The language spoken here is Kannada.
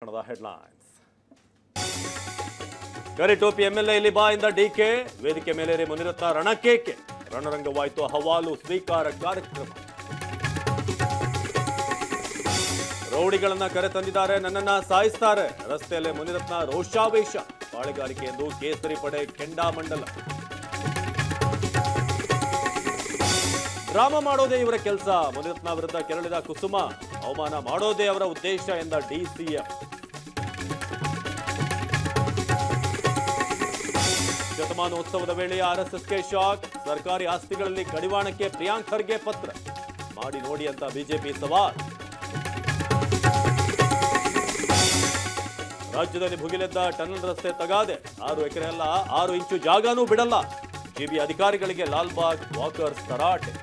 ಹೆಡ್ಲೈನ್ಸ್. ಕರಿಟೋಪಿ ಎಂಎಲ್ಎ ಇಲ್ಲಿ ಬಾ ಇಂದ ಡಿಕೆ, ವೇದಿಕೆ ಮೇಲೇರಿ ಮುನಿರತ್ನ ರಣಕೇಕೆ, ರಣರಂಗವಾಯಿತು ಹವಾಲು ಸ್ವೀಕಾರ ಕಾರ್ಯಕ್ರಮ. ರೌಡಿಗಳನ್ನ ಕರೆ ತಂದಿದ್ದಾರೆ, ನನ್ನನ್ನ ಸಾಯಿಸ್ತಾರೆ, ರಸ್ತೆಯಲ್ಲೇ ಮುನಿರತ್ನ ರೋಷಾವೇಶ, ಪಾಳೆಗಾರಿಕೆ ಎಂದು ಕೇಸರಿ ಪಡೆ ಕೆಂಡಾಮಂಡಲ. ಡ್ರಾಮಾ ಮಾಡೋದೇ ಇವರ ಕೆಲಸ, ಮುನಿರತ್ನ ವಿರುದ್ಧ ಕೆರಳಿದ ಕುಸುಮ, ಅವಮಾನ ಮಾಡೋದೇ ಅವರ ಉದ್ದೇಶ ಎಂದ ಡಿಸಿಎಂ. ಶತಮಾನೋತ್ಸವದ ವೇಳೆ ಆರ್ಎಸ್ಎಸ್ಗೆ ಶಾಕ್, ಸರ್ಕಾರಿ ಆಸ್ತಿಗಳಲ್ಲಿ ಕಡಿವಾಣಕ್ಕೆ ಪ್ರಿಯಾಂಕ್ ಖರ್ಗೆ ಪತ್ರ, ಮಾಡಿ ನೋಡಿ ಅಂತ ಬಿಜೆಪಿ ಸವಾಲ್. ರಾಜ್ಯದಲ್ಲಿ ಭುಗಿಲೆದ್ದ ಟನಲ್ ರಸ್ತೆ ತಗಾದೆ, 6 ಎಕರೆ ಅಲ್ಲ 6 ಇಂಚು ಜಾಗನೂ ಬಿಡಲ್ಲ, ಜಿಬಿ ಅಧಿಕಾರಿಗಳಿಗೆ ಲಾಲ್ಬಾಗ್ ವಾಕರ್ಸ್ ತರಾಟೆ.